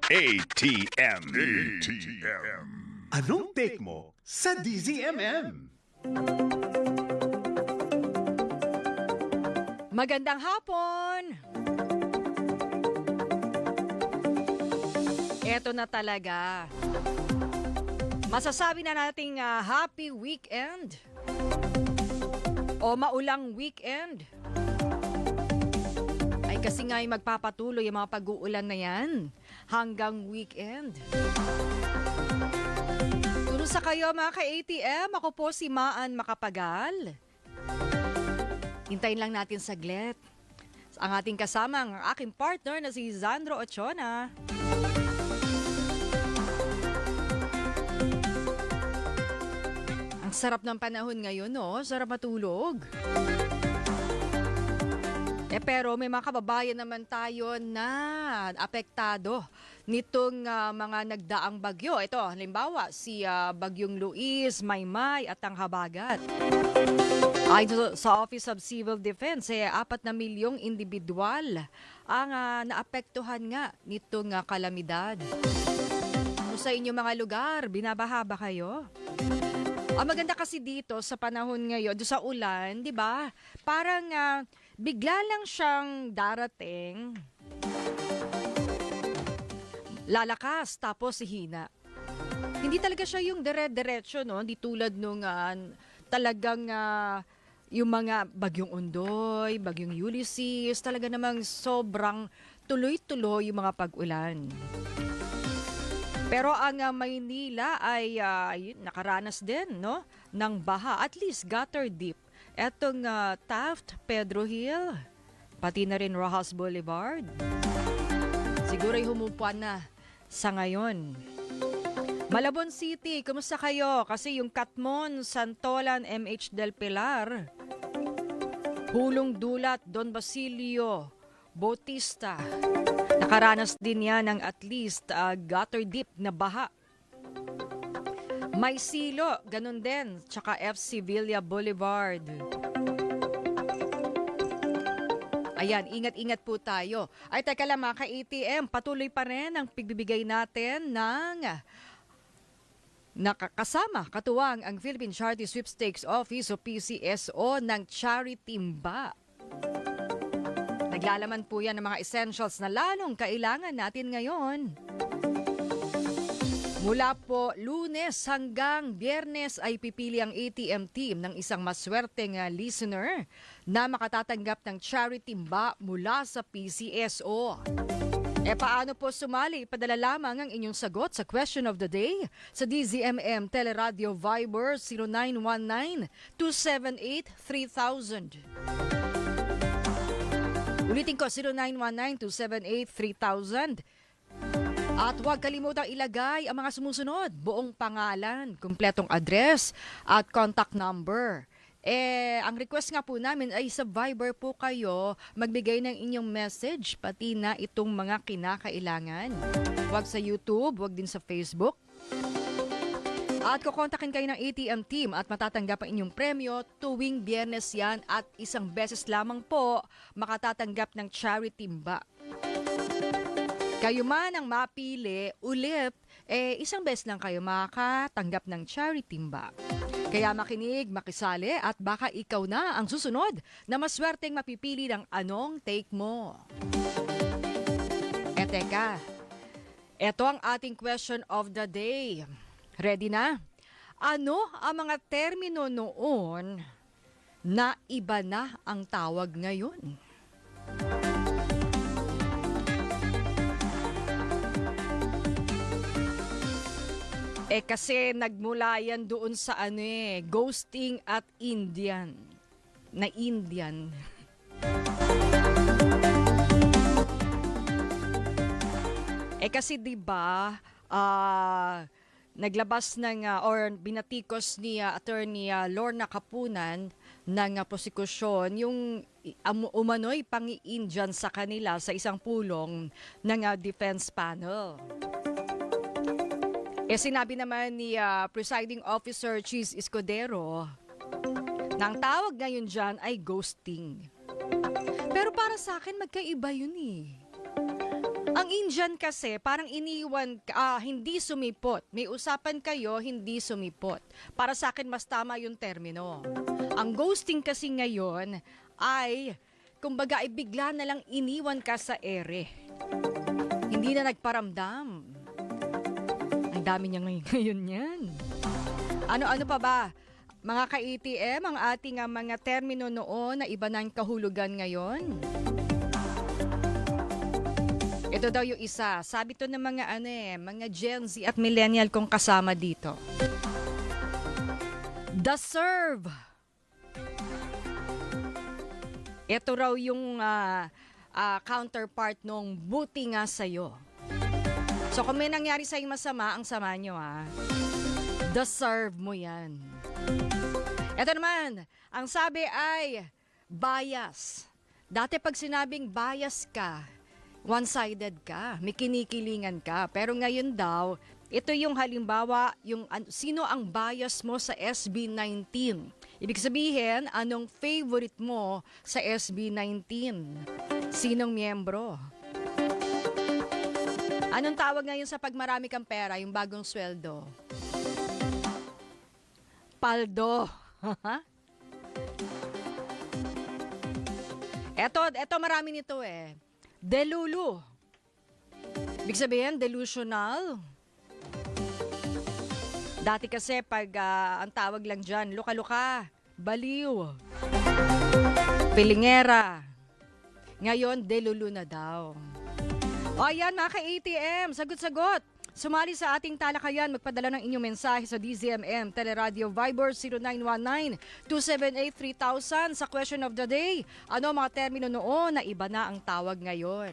ATM. Anong take mo sa DZMM? Magandang hapon! Eto na talaga. Masasabi na nating happy weekend o maulang weekend. Ay kasi nga ay magpapatuloy yung mga pag-uulan na yan hanggang weekend. Kumusta kayo mga ka-ATM? Ako po si Maan Makapagal. Hintayin lang natin saglit. Ang ating kasama, ang aking partner na si Zandro Ochona. Ang sarap ng panahon ngayon, no? Sarap matulog. Pero may mga kababayan naman tayo na apektado nitong mga nagdaang bagyo. Ito, halimbawa, si Bagyong Luis, Maymay at ang Habagat. Ayon sa Office of Civil Defense, 4 na milyong individual ang naapektuhan nga nitong kalamidad. Kung sa inyong mga lugar, binabaha ba kayo? Ang maganda kasi dito sa panahon ngayon, doon sa ulan, di ba? Parang bigla lang siyang darating, lalakas, tapos hihina. Hindi talaga siya yung dire-diretso, no? Hindi tulad nung talagang yung mga Bagyong Ondoy, Bagyong Ulysses, talaga namang sobrang tuloy-tuloy yung mga pag-ulan. Pero ang Maynila ay nakaranas din, no, ng baha, at least gutter deep. Etong Taft, Pedro Hill, pati na rin Rojas Boulevard. Siguro ay humupuan na sa ngayon. Malabon City, kumusta kayo? Kasi yung Katmon, Santolan, MH del Pilar, Hulong Dulat, Don Basilio, Bautista, nakaranas din yan ng at least gutter deep na baha. May Silo, ganun din, tsaka FC Villa Boulevard. Ayan, ingat-ingat po tayo. Ay, teka lang mga ka-ATM, patuloy pa rin ang pagbibigay natin ng nakakasama, katuwang ang Philippine Charity Sweepstakes Office o PCSO ng Charity Mba. Naglalaman po yan ng mga essentials na lalong kailangan natin ngayon. Mula po Lunes hanggang Biyernes ay pipili ang ATM team ng isang maswerteng listener na makatatanggap ng charity mba mula sa PCSO. Paano po sumali? Ipadala lamang ang inyong sagot sa question of the day sa DZMM Teleradio Viber 0919-278-3000. Ulitin ko, 0919-278-3000. At huwag kalimutang ilagay ang mga sumusunod, buong pangalan, kumpletong address at contact number. Ang request nga po namin ay sa Viber po kayo magbigay ng inyong message, pati na itong mga kinakailangan. Huwag sa YouTube, huwag din sa Facebook. At kukontakin kayo ng ATM team at matatanggap ang inyong premyo tuwing Biyernes yan at isang beses lamang po makatatanggap ng charity mba. Kayo man ang mapili ulit, isang beses lang kayo makakatanggap ng charity mba. Kaya makinig, makisali at baka ikaw na ang susunod na maswerteng mapipili ng anong take mo. Teka, eto ang ating question of the day. Ready na? Ano ang mga termino noon na iba na ang tawag ngayon? Kasi nagmula yan doon sa ghosting at Indian. Na Indian. Kasi 'di ba, naglabas ng or binatikos ni Attorney Lorna Kapunan ng prosekusyon yung umano'y pangi-Indian sa kanila sa isang pulong ng defense panel. Sinabi naman ni Presiding Officer Cheese Escudero na ang tawag ngayon dyan ay ghosting. Pero para sa akin, magkaiba yun eh. Ang Indian kasi, parang iniwan, hindi sumipot. May usapan kayo, hindi sumipot. Para sa akin, mas tama yung termino. Ang ghosting kasi ngayon ay, kumbaga, ay bigla na lang iniwan ka sa ere. Hindi na nagparamdam. Ang dami niya ngayon yan. Ano-ano pa ba? Mga ka-ATM, ang ating mga termino noon na iba na ang kahulugan ngayon. Ito daw yung isa. Sabi to ng mga mga Gen Z at Millennial kong kasama dito. Deserve. Ito raw yung counterpart nung buti nga sa'yo. So kung may nangyari sa'yo masama, ang sama nyo deserve mo yan. Ito naman, ang sabi ay bias. Dati pag sinabing bias ka, one-sided ka, may kinikilingan ka. Pero ngayon daw, ito yung halimbawa, yung sino ang bias mo sa SB19. Ibig sabihin, anong favorite mo sa SB19? Sinong miyembro? Anong tawag ngayon sa pag marami kang pera, yung bagong sweldo? Paldo. Eto marami nito Delulu. Ibig sabihin, delusional. Dati kasi pag ang tawag lang dyan, luka-luka, baliw, pilingera. Ngayon, delulu na daw. O ayan mga ka-ATM, sagot-sagot. Sumali sa ating talakayan, magpadala ng inyong mensahe sa DZMM, Teleradio Viber 0919-278-3000 sa question of the day. Ano mga termino noon na iba na ang tawag ngayon?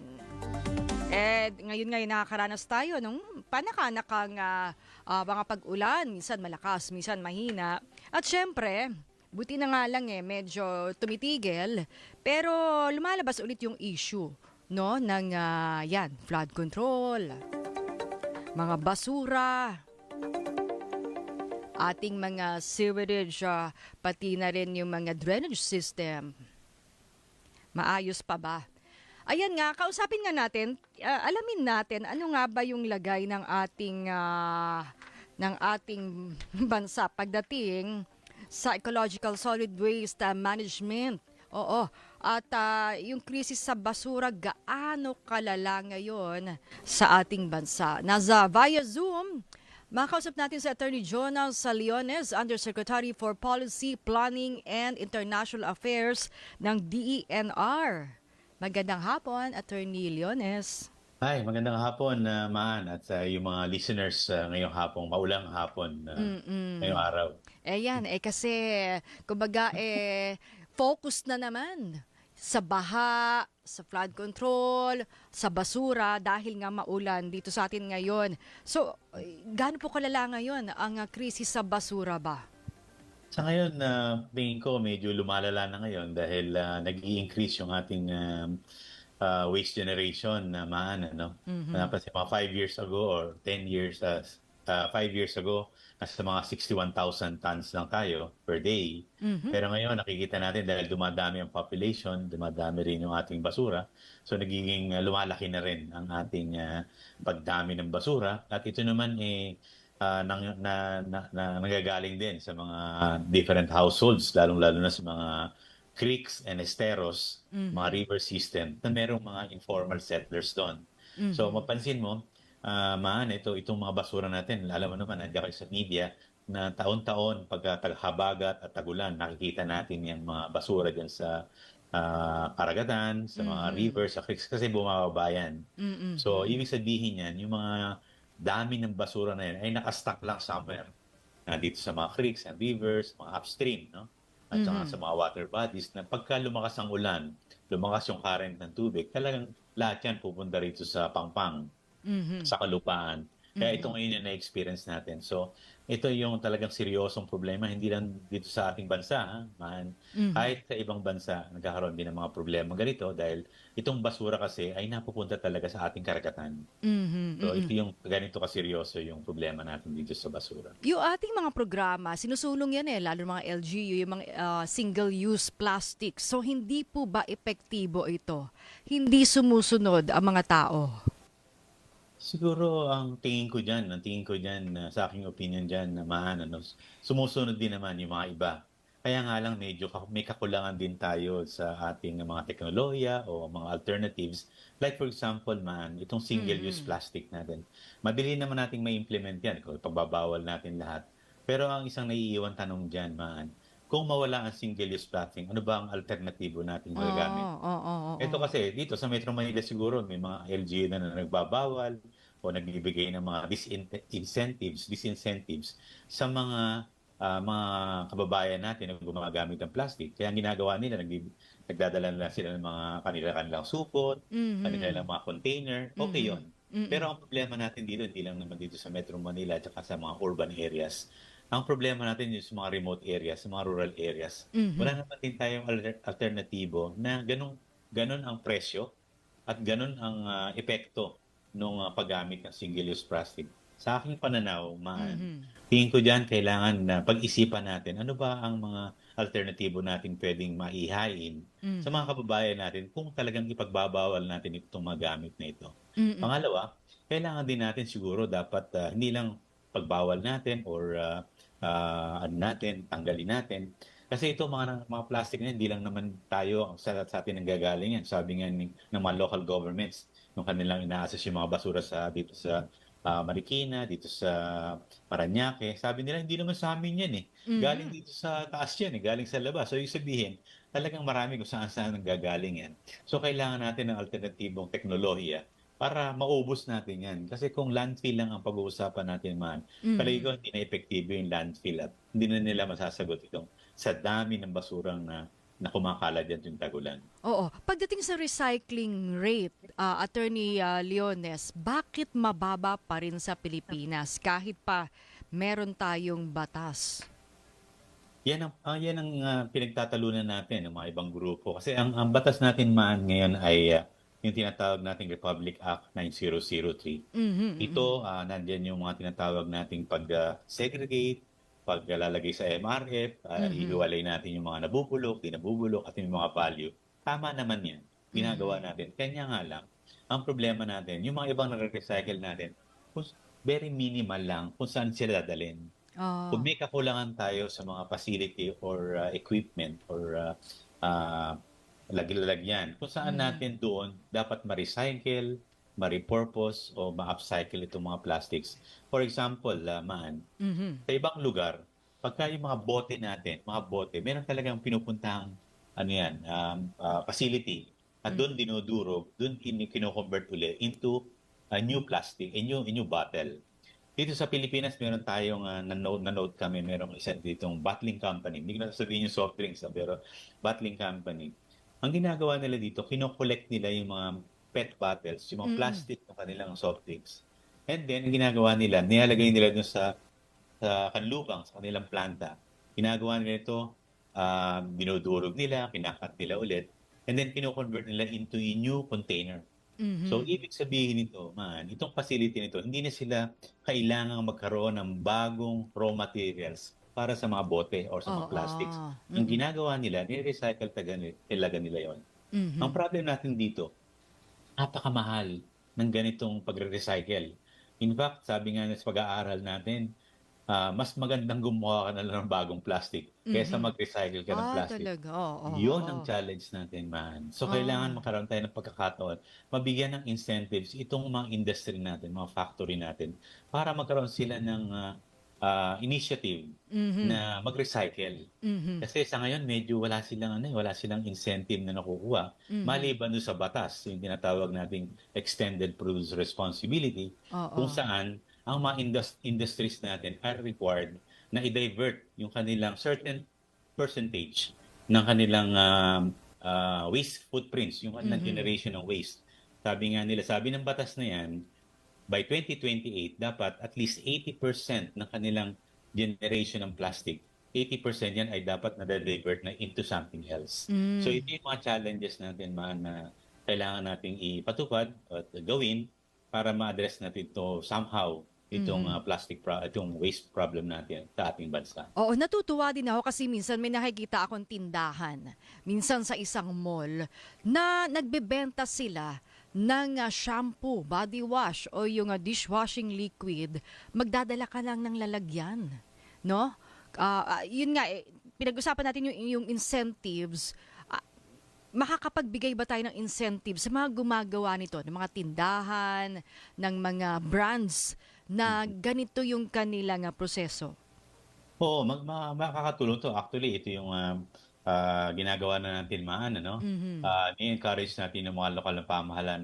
Ngayon nakakaranas tayo ng panakanakang mga pag-ulan, minsan malakas, minsan mahina. At syempre, buti na nga lang medyo tumitigil, pero lumalabas ulit yung issue ng flood control, mga basura, ating mga sewerage, pati na rin yung mga drainage system. Maayos pa ba? Ayan nga, kausapin nga natin, alamin natin ano nga ba yung lagay ng ating bansa pagdating sa ecological solid waste management. Oo. At yung krisis sa basura, gaano kalala ngayon sa ating bansa? Nasa via Zoom, makausap natin si Attorney Jonal Saliones, Undersecretary for Policy, Planning and International Affairs ng DENR. Magandang hapon, Attorney Leones. Hi, magandang hapon, Maan, at yung mga listeners ngayong hapon, maulang hapon ngayong araw. Yan, kasi, kumbaga, focus na naman sa baha, sa flood control, sa basura dahil nga maulan dito sa atin ngayon. So, gaano po kalala ngayon ang krisis sa basura ba? Sa ngayon, tingin ko medyo lumalala na ngayon dahil nag-i-increase yung ating waste generation na Napansin mga 5 years ago or 10 years, 5 years ago, nasa mga 61,000 tons lang tayo per day. Pero ngayon, nakikita natin dahil dumadami ang population, dumadami rin yung ating basura. So, nagiging lumalaki na rin ang ating pagdami ng basura. At ito naman nanggagaling din sa mga different households, lalong-lalo na sa mga creeks and esteros, mga river system, na merong mga informal settlers doon. So, mapansin mo, itong mga basura natin, alam mo naman, nandiyan kayo sa media, na taon-taon, pagka taghabagat at tagulan, nakikita natin yung mga basura dyan sa karagatan, sa mga rivers, sa creeks, kasi bumababa yan. So, ibig sabihin yan, yung mga dami ng basura na yan ay nakastock lang somewhere. Dito sa mga creeks and rivers, mga upstream, no? At saka sa mga water bodies, na pagka lumakas ang ulan, lumakas yung current ng tubig, talagang lahat yan pupunta rito sa pangpang, sa kalupaan. Kaya ito ngayon yung na-experience natin. So, ito yung talagang seryosong problema, hindi lang dito sa ating bansa, kahit sa ibang bansa, nagkakaroon din ng mga problema ganito dahil itong basura kasi ay napupunta talaga sa ating karagatan. So, ito yung ganito kaseryoso yung problema natin dito sa basura. Yung ating mga programa, sinusulong yan lalo mga LGU, yung mga single-use plastic. So, hindi po ba epektibo ito? Hindi sumusunod ang mga tao? Siguro ang tingin ko diyan na sa aking opinyon diyan naman ano, sumusunod din naman yung mga iba. Kaya nga lang medyo may kakulangan din tayo sa ating mga teknolohiya o mga alternatives. Like for example man, itong single-use Mhm. plastic natin. Madali naman nating mai-implement 'yan kung ipagbabawal natin lahat. Pero ang isang naiiwan tanong diyan man, kung mawala ang single-use plastic, ano ba ang alternatibo nating magagamit? Oo, oo, Ito oo. kasi dito sa Metro Manila siguro may mga LGU na nagbabawal o nagbibigay ng mga disincentives sa mga kababayan natin na gumagamit ng plastic. Kaya ang ginagawa nila nagdadala na sila ng mga kanilang supot, kanilang Mhm. mga container, okey Mhm. 'yun. Pero Mm. ang problema natin dito hindi lang naman dito sa Metro Manila at saka sa mga urban areas. Ang problema natin yung sa mga remote areas, sa mga rural areas. Mhm. Wala naman din tayong alternatibo na gano'n ang presyo at gano'n ang, epekto nung, paggamit ng single-use plastic. Sa aking pananaw Mhm. tingin ko diyan kailangan na pag-isipan natin ano ba ang mga alternatibo nating puwedeng maihain sa mga Mhm. kababayan natin kung talagang ipagbabawal natin itong mga gamit na ito. Mm. Pangalawa, kailangan din natin siguro dapat, hindi lang pagbawal natin or, ano natin, tanggalin natin. Kasi ito mga plastic na yan, hindi lang naman tayo sa atin nanggagaling yan. Sabi nga ng mga local governments, nung kanilang ina-assess yung mga basura dito sa Marikina, dito sa Parañaque, sabi nila hindi naman sa amin yan eh. Galing Mhm. dito sa taas yan eh, galing sa labas. So, ibig sabihin, talagang marami kung saan-saan nanggagaling yan. So, kailangan natin ng alternatibong teknolohiya para maubos natin yan. Kasi kung landfill lang ang pag-uusapan natin man, palagi ko Mhm. hindi na epektibo yung landfill at hindi na nila masasagot itong sa dami ng basurang na kumakalat diyan tuwing tag-ulan. Oo. Pagdating sa recycling rate, Attorney Leones, bakit mababa pa rin sa Pilipinas kahit pa meron tayong batas? Yan ang pinagtatalunan natin ng mga ibang grupo kasi ang batas natin man ngayon ay, yung tinatawag nating Republic Act 9003. Mhm, mm. Dito, nandiyan yung mga tinatawag nating segregate, paglalagay sa MRF, Mhm. ihiwalay natin yung mga nabubulok, di nabubulok at yung mga value. Tama naman yan, ginagawa Mhm. natin. Kanya nga lang, ang problema natin, yung mga ibang nare-recycle natin, very minimal lang kung saan sila dadalhin. Kung Oh. may kakulangan tayo sa mga facility or equipment or lalagyan, kung saan Mhm. natin doon dapat ma-recycle, ma-repurpose o ma-upcycle itong mga plastics. For example, Mhm. sa ibang lugar, pagka yung mga bote natin, mga bote, meron talagang pinupuntahang ano yan, facility. At doon Mhm. dinudurog, doon kino-convert uli into a new plastic, a new bottle. Dito sa Pilipinas meron tayong, na-note kami merong isa ditong bottling company, hindi ko na sasabihin yung soft drinks, pero bottling company. Ang ginagawa nila dito kino-collect nila yung mga PET bottles, yung mga Mm. plastic ng kanilang soft drinks. And then ang ginagawa nila nilalagay nila dun sa kanlurang, sa kanilang planta. Ginagawa nila ito, dinudurog nila, kina-cut nila ulit, and then kino-convert nila into a new container. So, Mhm. ibig sabihin nito itong facility nito, hindi na sila kailangang magkaroon ng bagong raw materials para sa mga bote or sa mga plastics. Oo. Ang Mm. ginagawa nila, ni-recycle talaga nila yon. Ang Mhm. problem natin dito, napakamahal ng ganitong pagre-recycle. In fact, sabi nga sa pag-aaral natin, mas magandang gumawa ka na lang ng bagong plastic kaysa Mhm. mag-recycle ka ng plastic. Talaga. Oo, Yun ang oo. challenge natin man. So, kailangan Oh. magkaroon tayo ng pagkakataon, mabigyan ng incentives itong mga industry natin, mga factory natin, para magkaroon sila ng initiative Mhm. na mag-recycle. Mhm. Kasi sa ngayon medyo wala silang incentive na nakukuha Mhm. maliban dun sa batas, yung tinatawag nating extended producer responsibility, kung Oo. saan ang mga industries natin are required na i-divert yung kanilang certain percentage ng kanilang, waste footprints, yung kanilang Mhm. generation ng waste. Sabi ng batas na yan, by 2028 dapat at least 80% ng kanilang generation ng plastic, 80% yan ay dapat nade-divert na into something else. So Hmm. ito yung mga challenges natin na kailangan nating ipatupad at gawin para ma-address natin 'to somehow, itong, Mhm. itong waste problem natin sa ating bansa. Oo, natutuwa din ako kasi minsan may nakikita akong tindahan, minsan sa isang mall, na nagbebenta sila ng shampoo, body wash o yung dishwashing liquid, magdadala ka lang ng lalagyan, no? Yun nga, pinag-usapan natin yung incentives. Makakapagbigay ba tayo ng incentive sa mga gumagawa nito, ng mga tindahan, ng mga brands na ganito yung kanilang proseso? Oo, makakatulong 'to. Actually, ito yung, ginagawa na natin ano, Mhm. ini-encourage natin yung mga lokal na pamahalaan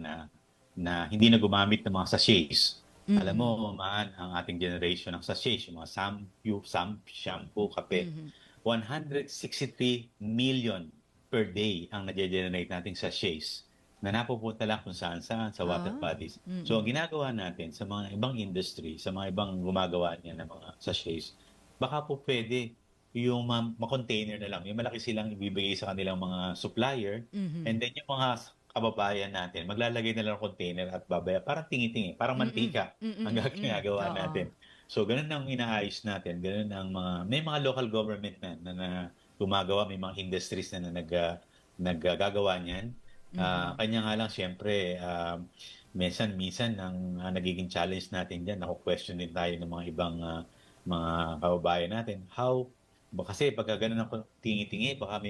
na hindi na gumamit ng mga sachets. Alam mo, Mhm. ang ating generation ng sachets, yung mga shampoo, kape, Mhm. 163 million per day ang nage-generate nating sachets na napupunta lang kung saan-saan sa water Ah. bodies. So, ang Mm. ginagawa natin sa mga ibang industry, sa mga ibang gumagawa niyan ng mga sachets, baka po puwede yung ma-container na lang, yung malaki silang ibibigay sa kanilang mga supplier, Mhm. and then yung mga kababayan natin maglalagay na lang ng container at parang tingi-tingi, parang Mm. mantika Mm, ang mm. ginagawa Oo. natin. So gano'n ang inaayos natin, gano'n ang may mga local government na gumagawa, may mga industries na naggagawa niyan. Mhm. Kanya nga lang siyempre, minsan ang, nagiging challenge natin diyan, nako-question din tayo ng mga ibang, mga kababayan natin. Kasi pagka gano'n ang tingi-tingi baka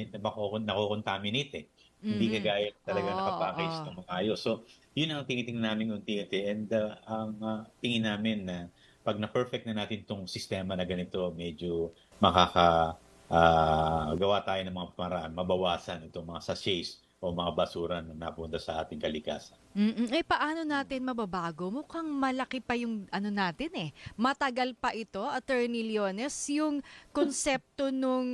nako-contaminate, eh. Hindi Mhm. kagaya talagang Oo, naka-package oo. ng maayos. So, 'yun ang tinitingnan namin unti-unti, and, ang, tingin namin na 'pag na-perfect na natin 'tong sistema na ganito, medyo gawa tayo ng mga paraan, mabawasan itong mga sachets o mga basura na napunta sa ating kalikasan. Paano natin mababago? Mukhang malaki pa yung ano natin eh. Matagal pa ito, Attorney Leones, yung konsepto nung,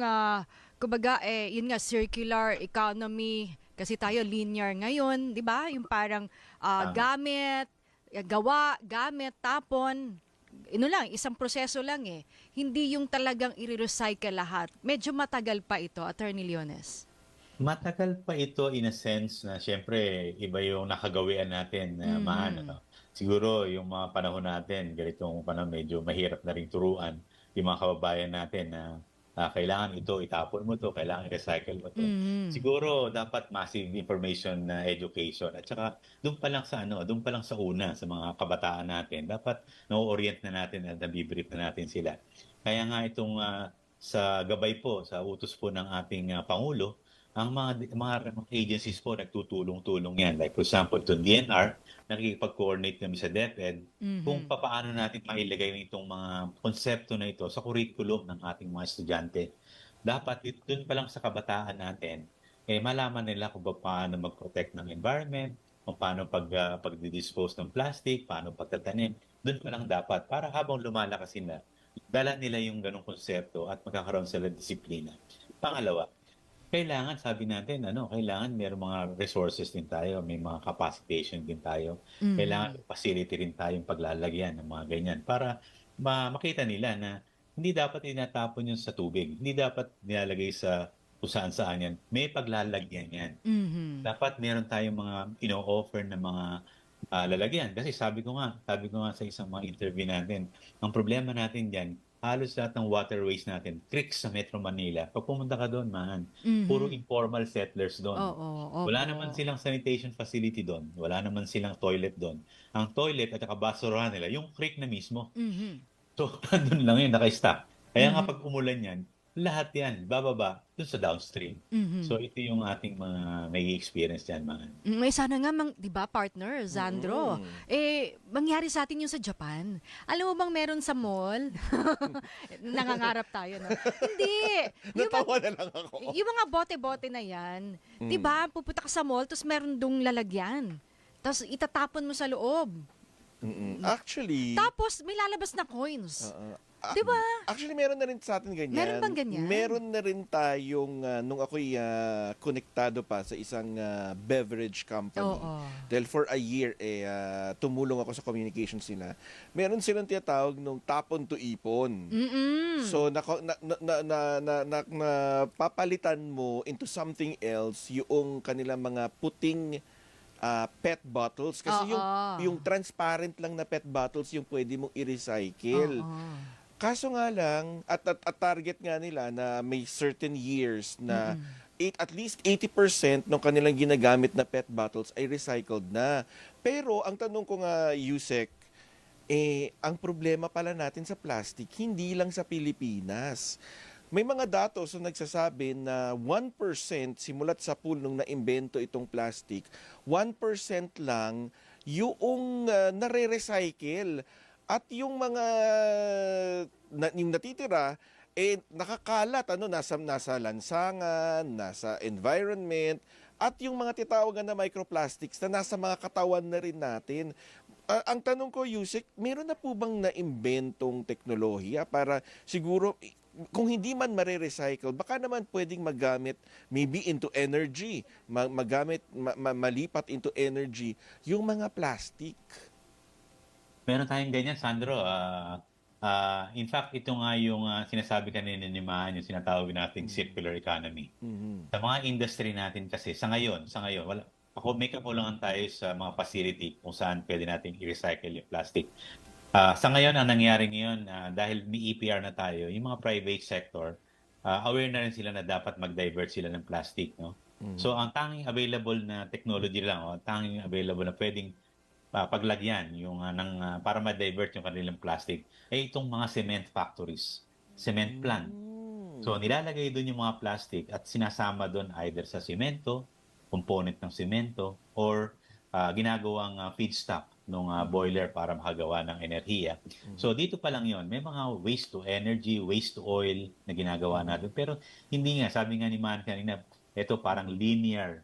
kumbaga, yun nga, circular economy. Kasi tayo linear ngayon, di ba? Yung parang Tama. gamit, gawa, gamit, tapon. Ano lang, isang proseso lang eh. Hindi yung talagang i-recycle lahat. Medyo matagal pa ito, Attorney Leones. Matagal pa ito in a sense na siyempre iba yung nakagawian natin na Mhm. ano. Siguro yung mga panahon natin, ganitong panahon medyo mahirap na ring turuan yung mga kababayan natin na, kailangan ito, itapon mo 'to, kailangan i-recycle mo 'to. Mhm. Siguro dapat massive information na education, at saka dun pa lang sa dun pa lang sa una, sa mga kabataan natin dapat na orient na natin at nabi-brief na natin sila. Kaya nga itong, sa gabay po, sa utos po ng ating, pangulo, ang mga agencies po nagtutulong-tulong 'yan. Like for example, itong DNR, nakikipag-coordinate kami sa DepEd kung Mhm. papaano natin mailagay itong mga konsepto na ito sa curriculum ng ating mga estudyante. Dapat dun pa lang sa kabataan natin, malaman nila kung paano mag-protect ng environment, kung paano pagdi-dispose ng plastic, paano pagtatanim. Dun pa lang dapat para habang lumalakas sila, dala nila yung gano'ng konsepto at magkakaroon sila ng disiplina. Pangalawa, kailangan sabi natin kailangan merong mga resources din tayo, may mga capacitation din tayo. Kailangan Mhm. may facility rin tayong paglalagyan ng mga ganyan para makita nila na hindi dapat tinatapon yun sa tubig, hindi dapat nilalagay sa kung saan-saan yan, may paglalagyan yan. Mhm. Dapat meron tayong mga ino-offer na mga, lalagyan. Kasi sabi ko nga sa isang mga interview natin, ang problema natin diyan, halos lahat ng waterways natin, creeks sa Metro Manila, 'pag pumunta ka do'n puro Mhm. informal settlers do'n. Oo, Wala opo. naman silang sanitation facility do'n, wala naman silang toilet do'n. Ang toilet at saka basurahan nila yung creek na mismo. Mhm. So, nandun lang yun, naka-stack. Kaya nga Mhm. 'pag umulan yan, lahat yan bababa dun sa downstream. Mhm. So, ito yung ating mga nai-experience diyan, Sana nga 'di ba partner, Zandro, Mm. mangyari sa atin yung sa Japan. Alam mo bang meron sa mall? Nangangarap tayo 'no? Hindi, yung Natawa na lang ako. yung mga bote-bote na 'yan, 'di Mm. ba pupunta ka sa mall ta's meron dong lalagyan, ta's itatapon mo sa loob. Actually, Tapos may lalabas na coins, oo. 'di ba? Actually meron na rin sa atin Meron bang ganyan. ganyan? Meron na rin tayong, nung ako'y, konektado pa sa isang, beverage company. Oo. Dahil for a year, tumulong ako sa communications nila. Meron silang tinatawag nung tapon to ipon. Mm. So napapalitan mo into something else yung kanilang mga puting pet bottles kasi Oo. yung transparent lang na pet bottles yung pwede mong i-recycle. Oo. Kaso nga lang at target nga nila na may certain years na Mm. at least 80% ng kanilang ginagamit na PET bottles ay recycled na. Pero ang tanong ko nga, Yusek, ang problema pala natin sa plastic, hindi lang sa Pilipinas. May mga datos na nagsasabi na 1% simulat sa pool nung naimbento itong plastic, 1% lang yung nare-recycle. At yung mga yung natitira, nakakalat, nasa lansangan, nasa environment, at yung mga titawagan na microplastics na nasa mga katawan na rin natin. Ang tanong ko, Yusek, meron na po bang naimbentong teknolohiya para siguro, kung hindi man mare-recycle, baka naman pwedeng magamit maybe into energy, malipat into energy yung mga plastic? Meron tayong ganyan, Sandro. In fact, ito nga yung sinasabi kanina ni Maan, yung sinatawag nating circular economy. Mhm. Sa mga industry natin kasi, sa ngayon, may kakulangan tayo sa mga facility kung saan pwede natin i-recycle yung plastic. Sa ngayon, ang nangyari ngayon, dahil may EPR na tayo, yung mga private sector, aware na rin sila na dapat mag-divert sila ng plastic. No? So, ang tanging available na technology lang, ang tanging available na pwedeng paglagyan para ma-divert yung kanilang plastic ay itong mga cement factories, cement plant. So nilalagay doon yung mga plastic at sinasama doon either sa semento, component ng semento, or ginagawang feedstock ng boiler para makagawa ng enerhiya. So dito pa lang yon, may mga waste to energy, waste to oil na ginagawa natin. Pero hindi nga, sabi nga ni Man kanina, ito parang linear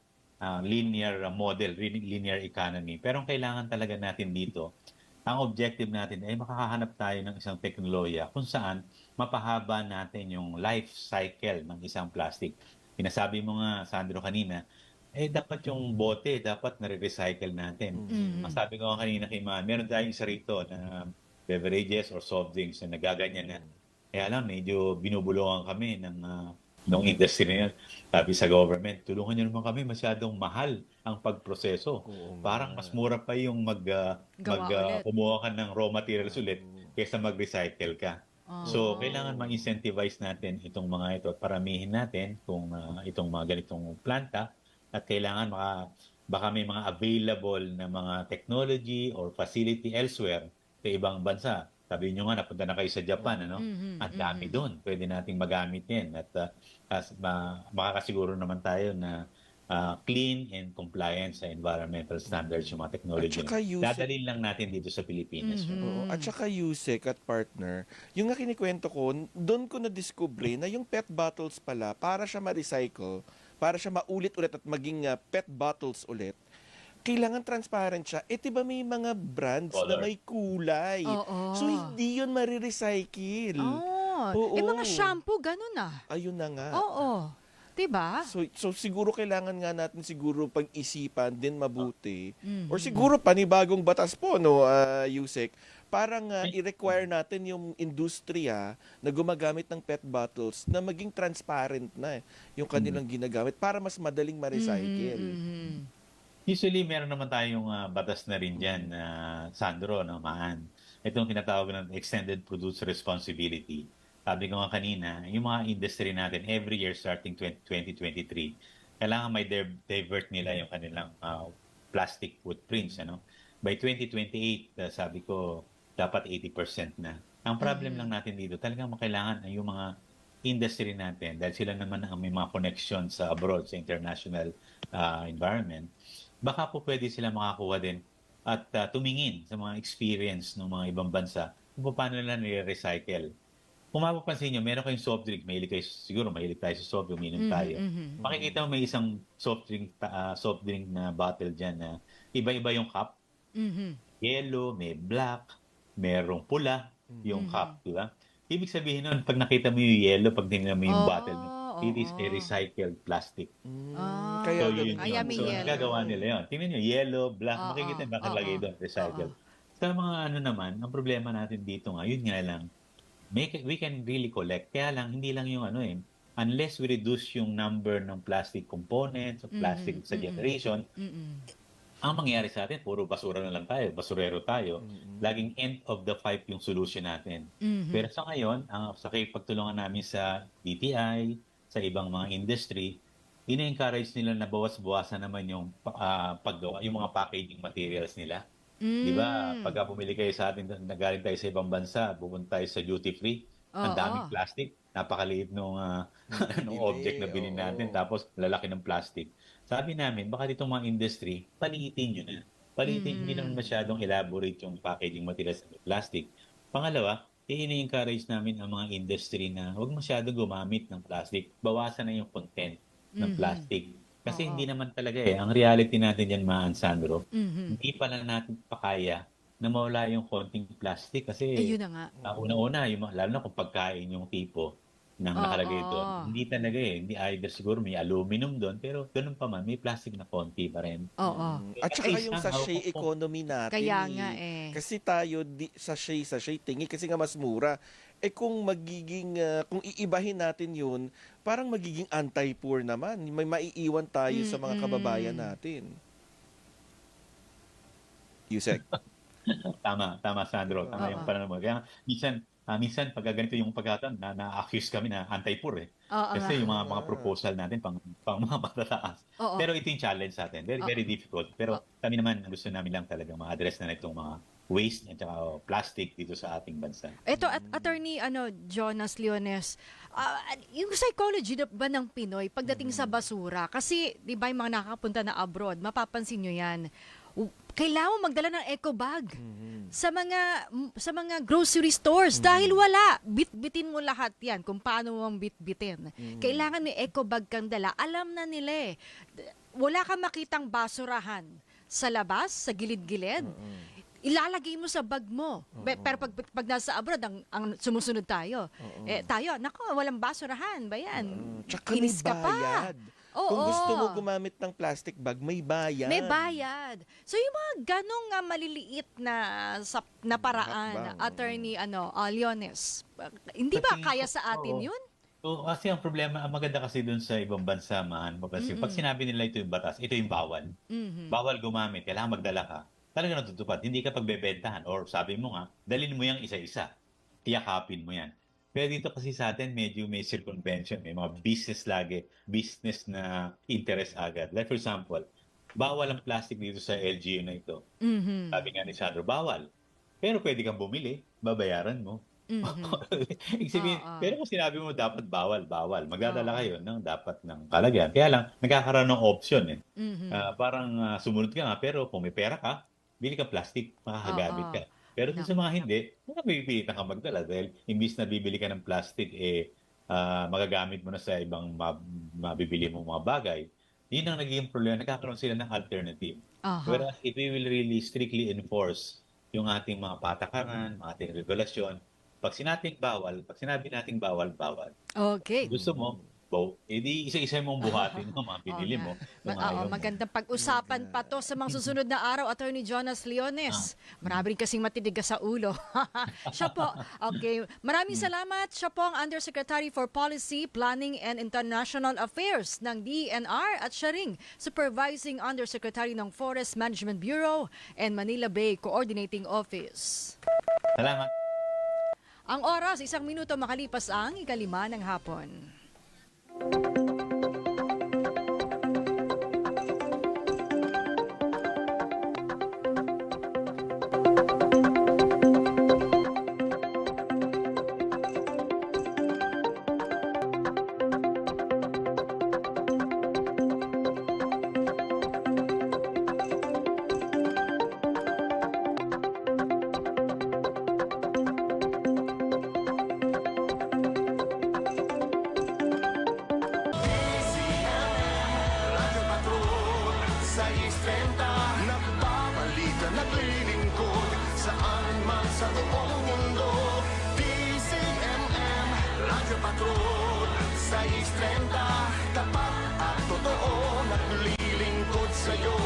model, linear economy. Pero ang kailangan talaga natin dito, ang objective natin ay makakahanap tayo ng isang teknolohiya kung saan mapahaba natin yung life cycle ng isang plastic. Pinasabi mo nga, Sandro, kanina, dapat yung bote, dapat nare-recycle natin. Ang sabi ko nga kanina kay Man, meron tayong isa rito na beverages or soft drinks na nagaganyan na. Kaya lang, medyo binubulungan kami ng industry na yun. Sabi sa government, tulungan nyo naman kami, masyadong mahal ang pagproseso. Parang mas mura pa yung Ulit. kumuha ka ng raw materials ulit kaysa mag-recycle ka. So, Oh. kailangan ma-incentivize natin itong mga ito at paramihin natin itong mga ganitong planta at kailangan baka may mga available na mga technology or facility elsewhere sa ibang bansa. Sabi nyo nga, napunta na kayo sa Japan, ano? Ang dami doon. Pwede nating magamit din. At makakasiguro naman tayo na clean and compliant sa environmental standards yung mga technology. At saka Dadalhin lang natin dito sa Pilipinas. Oo. At saka Yusek at partner, yung nga kinikwento ko, doon ko na-discover na yung PET bottles pala, para siya ma-recycle, para siya maulit-ulit at maging PET bottles ulit, kailangan transparent siya. Diba may mga brands na Color. may kulay. Oo. So, hindi yun marirecycle. Oh, Oo. mga shampoo, ganun Ayun na nga. Oo. Diba? So siguro kailangan nga natin siguro pag-isipan din mabuti. Or siguro panibagong batas po, no, Yusek, parang i-require natin yung industriya na gumagamit ng PET bottles na maging transparent na yung kanilang ginagamit para mas madaling ma-recycle. Usually, meron naman tayong batas na rin dyan, Sandro, no, Maan. Itong tinatawag ng Extended Producer Responsibility. Sabi ko nga kanina, yung mga industry natin, every year starting 2023, kailangan may divert nila yung kanilang plastic footprints. Ano? By 2028, sabi ko, dapat 80% na. Ang problem lang natin dito, talagang kailangan yung mga industry natin, dahil sila naman ang may mga connection sa abroad, sa international environment, baka po pwede sila makakuha din at tumingin sa mga experience ng mga ibang bansa kung paano nila nire-recycle. Kung mapapansin nyo, meron kayong soft drink, mahilig tayo sa soft drink, uminom tayo. Makikita mo may isang soft drink na bottle dyan na iba-iba yung cup. Yellow, may black, merong pula yung cup, di ba? Ibig sabihin nun, pag nakita mo yung yellow, pag tingnan mo yung bottle, it is a recycled plastic. Kaya So, yun Kaya yun. may So, yellow. nagagawa nila yun. Tingnan nyo, yellow, black, Oo, makikita yung nakalagay oo, doon, recycled. Sa mga naman, ang problema natin dito nga, yun nga lang, we can really collect. Kaya lang, hindi lang yung unless we reduce yung number ng plastic components, plastic sa generation, ang mangyayari sa atin, puro basura na lang tayo, basurero tayo. Laging end of the pipe yung solution natin. Pero sa ngayon, sa pagtulungan namin sa DTI, sa ibang mga industry, ina-encourage nila na bawas-bawasan naman yung paggawa, yung mga packaging materials nila. 'Di ba? Mm. Pagka bumili kayo sa atin, nagaling tayo sa ibang bansa, pupunta tayo sa duty free, ang daming Oo. plastic, napakaliit nung nung object na Bili, bilhin natin, oo. tapos lalaki ng plastic. Sabi namin, baka ditong mga industry, paliitin nyo na. Paliitin, hindi naman masyadong elaborate yung packaging materials ng plastic. Pangalawa, ini-encourage namin ang mga industry na huwag masyadong gumamit ng plastic. Bawasan na yung content ng plastic. Kasi Oo. hindi naman talaga ang reality natin yan, Sandro, Mhm. hindi pala natin pakaya na mawala yung konting plastic kasi Yun na nga. una-una, lalo na kung pagkain yung tipo ng nakalagay doon, Oo. hindi talaga hindi either siguro may aluminum doon, pero ganun pa man, may plastic na konti pa rin. Oo. At saka Kasi yung somehow, sachet economy natin. Kaya nga eh. Kasi tayo sachet tingi kasi nga mas mura. Kung kung iibahin natin yun, parang magiging anti-poor naman. May maiiwan tayo sa mga kababayan natin. Yusek. Tama Sandro, tama yung Oo. pananaw mo. Kaya minsan pag ganito yung pagkataon, na-accuse kami na anti-poor eh. Oo nga. Kasi yung mga proposal natin pang mga matataas. Oo. Pero ito yung challenge sa atin. Very, very difficult. Pero kami naman, gusto namin lang talaga ma-address na itong mga waste at saka plastic dito sa ating bansa. Ito, attorney Jonas Leones, yung psychology ba ng Pinoy pagdating sa basura? Kasi, di ba yung mga nakakapunta na abroad, mapapansin nyo yan, kailangan magdala ng eco bag sa mga grocery stores dahil wala. Bitbitin mo lahat yan kung paano mo bitbitin. Kailangan may eco bag kang dala. Alam na nila eh. Wala kang makitang basurahan sa labas, sa gilid-gilid. Ilalagay mo sa bag mo. Pero pag nasa abroad, ang sumusunod tayo. Tayo, nako, walang basurahan ba yan? Tsaka may Kinis ka pa. bayad. Oo. Kung gusto mo gumamit ng plastic bag, may bayad. May bayad. So yung mga ganong maliliit na paraan, Hakbang. attorney Leones, hindi ba Kasi, kaya sa atin oo. yun? So, kasi ang problema, ang maganda kasi doon sa ibang bansa, kasi pag sinabi nila ito yung batas, ito yung bawal. Bawal gumamit, kailangan magdala ka. Talaga natutupad. Hindi ka pagbebentahan or sabi mo nga, dalhin mo yung isa-isa. Tiyakapin mo yan. Pero dito kasi sa atin, medyo may circumvention. May mga business na interest agad. Like for example, bawal ang plastic dito sa LGU na ito. Sabi nga ni Sandro, bawal. Pero pwede kang bumili, babayaran mo. Ibig sabihin, pero kung sinabi mo dapat bawal. Magdadala kayo ng dapat ng kalagyan. Kaya lang, nagkakaroon ng option eh. Parang sumunod ka nga, pero kung may pera ka, bili ka plastic, makakagamit ka. Pero sa mga hindi, mapipilitan ka magdala dahil imbis na bibili ka ng plastic, magagamit mo na sa ibang mabibili mo mga bagay. Yun ang nagiging problema. Nagkakaroon sila ng alternative. Whereas if we will really strictly enforce yung ating mga patakaran, mga ating regulasyon, pag sinabi nating bawal. Okay. Gusto mo, edi isa-isa mong buhatin ng mga binili mo. Magandang pag-usapan pa to sa mga susunod na araw, Attorney Jonas Leones. Marami rin kasing matitigas sa ulo. Siya po. Okay. Maraming salamat. Siya po ang Undersecretary for Policy, Planning and International Affairs ng DENR at siya ring Supervising Undersecretary ng Forest Management Bureau and Manila Bay Coordinating Office. Salamat. Ang oras, 1 minuto makalipas ang 5:00 ng hapon. Nagbabalita, naglilingkod saan man sa buong mundo. DZMM, Radyo Patrol 630, tapat at totoo, naglilingkod sa'yo.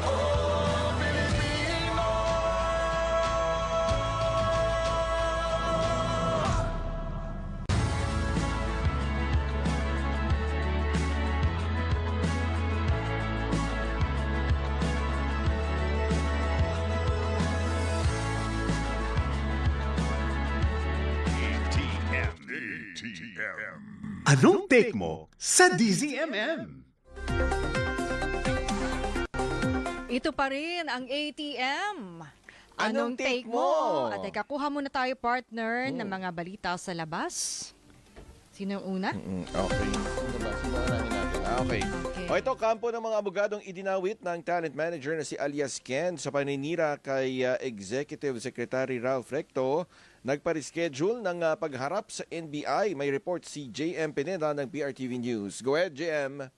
Oh, Pilipino! ATM. Anong take mo sa DZMM? Ito pa rin ang ATM. Anong take mo? At teka, kuha muna tayo partner ng mga balita sa labas. Sino yung una? Okay. Sino ba? Sino ang namin natin? Okay. Okay. O ito, kampo ng mga abogadong idinawit ng talent manager na si Alias Ken sa paninira kay Executive Secretary Ralph Recto. Nagpa-reschedule ng pagharap sa NBI. May report si JM Pineda ng PRTV News. Go ahead, JM.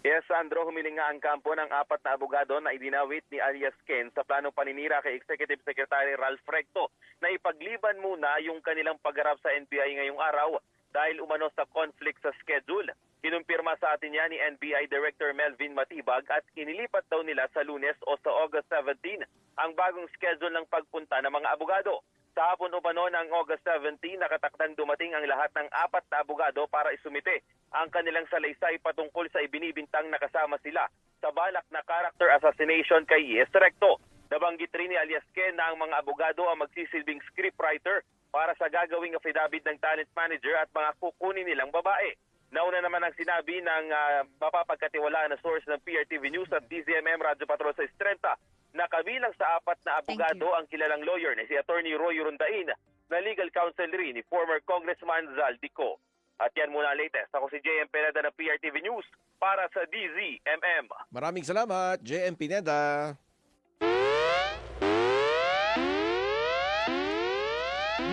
Yes, Sandro, humiling nga ang kampo ng 4 na abogado na idinawit ni Alias Ken sa planong paninira kay Executive Secretary Ralph Recto na ipagliban muna yung kanilang pagharap sa NBI ngayong araw dahil umano sa conflict sa schedule. Kinumpirma sa atin yan ni NBI Director Melvin Matibag at inilipat daw nila sa Lunes o sa August 17 ang bagong schedule ng pagpunta ng mga abogado. Sa hapon umano ng August 17, nakatakdang dumating ang lahat ng 4 na abogado para isumite ang kanilang salaysay patungkol sa ibinibintang nakasama sila sa balak na character assassination kay Yes Recto. Nabanggit rin ni Alias Ken na ang mga abogado ang magsisilbing scriptwriter para sa gagawing affidavit ng talent manager at mga kukunin nilang babae. Nauna naman ang sinabi ng mapapagkatiwalaan na source ng PRTV News at DZMM Radyo Patrol sa 30 na kabilang sa 4 na abogado ang kilalang lawyer na si Attorney Roy Rondain na legal counsel rin ni former Congressman Zaldico. At yan muna ang latest. Ako si JM Pineda ng PRTV News para sa DZMM. Maraming salamat, JM Pineda.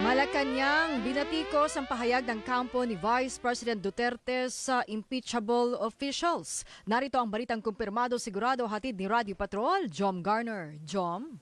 Malacanang, binatikos ang pahayag ng kampo ni Vice President Duterte sa impeachable officials. Narito ang balitang kumpirmado sigurado hatid ni Radio Patrol, Jom Garner. Jom?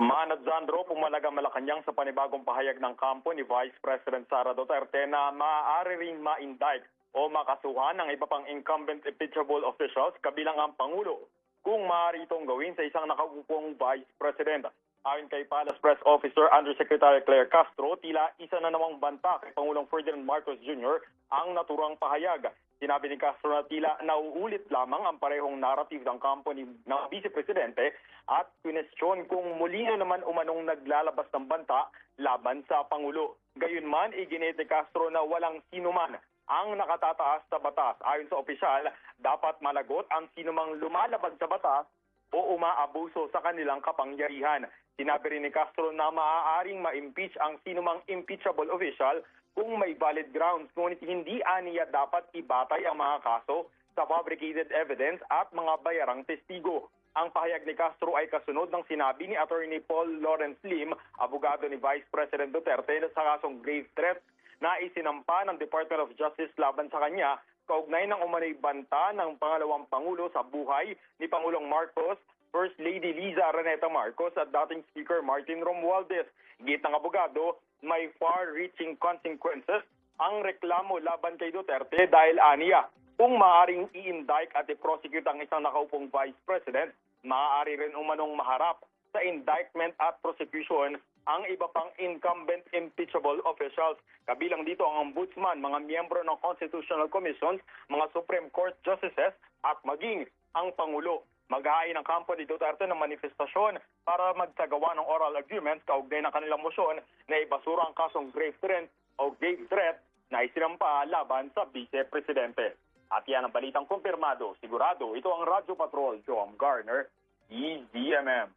Maanad Sandro, pumalaga Malacanang sa panibagong pahayag ng kampo ni Vice President Sara Duterte na maaari ring ma-indict o makasuhan ng iba pang incumbent impeachable officials kabilang ang Pangulo kung maaari itong gawin sa isang nakaupong Vice President. Ayon kay Palace Press Officer Undersecretary Claire Castro, tila isa na namang banta kay Pangulong Ferdinand Marcos Jr. ang naturang pahayag. Sinabi ni Castro na tila nauulit lamang ang parehong narrative ng kampo ng Vice Presidente at pinestyon kung muli na naman umanong naglalabas ng banta laban sa Pangulo. Gayunman, iginit ni Castro na walang sinuman ang nakatataas sa batas. Ayon sa opisyal, dapat malagot ang sinumang lumalabag sa batas o umaabuso sa kanilang kapangyarihan. Sinabi rin ni Castro na maaaring ma-impeach ang sinumang impeachable official kung may valid grounds, ngunit hindi aniya dapat ibatay ang mga kaso sa fabricated evidence at mga bayarang testigo. Ang pahayag ni Castro ay kasunod ng sinabi ni Attorney Paul Lawrence Lim, abogado ni Vice President Duterte sa kasong grave threat na isinampa ng Department of Justice laban sa kanya kaugnay ng umano'y banta ng pangalawang Pangulo sa buhay ni Pangulong Marcos, First Lady Liza Araneta Marcos at dating Speaker Martin Romualdez. Git ng abogado, may far-reaching consequences ang reklamo laban kay Duterte dahil aniya, kung maaaring i-indict at i-prosecute ang isang nakaupong Vice President, maaari rin umanong maharap sa indictment at prosecution ang iba pang incumbent impeachable officials. Kabilang dito ang ombudsman, mga miyembro ng Constitutional Commissions, mga Supreme Court Justices at maging ang Pangulo. Maghahain ng kampo ni Duterte ng manifestasyon para magsagawa ng oral agreements kaugnay ng kanilang motion na ibasura ang kasong grave threat o grave threat na isinampa laban sa Vice Presidente. At yan ang balitang kumpirmado, sigurado. Ito ang Radyo Patrol, Jom Garner, DZMM.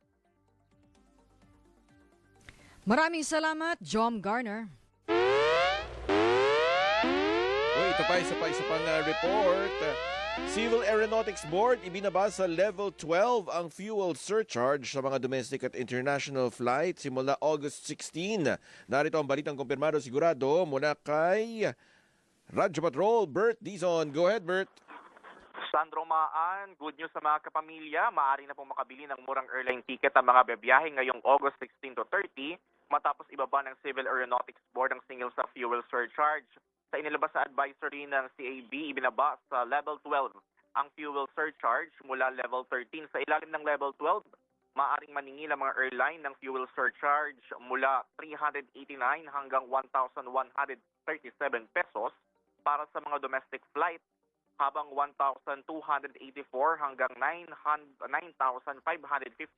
Maraming salamat, Jom Garner. Uy, ito pa, isa pang report. Civil Aeronautics Board ibinaba sa Level 12 ang fuel surcharge sa mga domestic at international flights simula August 16. Narito ang balitang kumpirmado sigurado mula kay Radyo Patrol, Bert Dizon. Go ahead, Bert. Sandro Maan, good news sa mga kapamilya. Maaari na pong makabili ng murang airline ticket ang mga biyahe ngayong August 16 to 30 matapos ibaba ng Civil Aeronautics Board ang singil sa fuel surcharge. Sa inilabas sa advisory ng CAB, ibinaba sa Level 12 ang fuel surcharge mula Level 13. Sa ilalim ng Level 12, maaaring maningil ang mga airline ng fuel surcharge mula 389 hanggang 1,137 pesos para sa mga domestic flight, habang 1,284 hanggang 9,550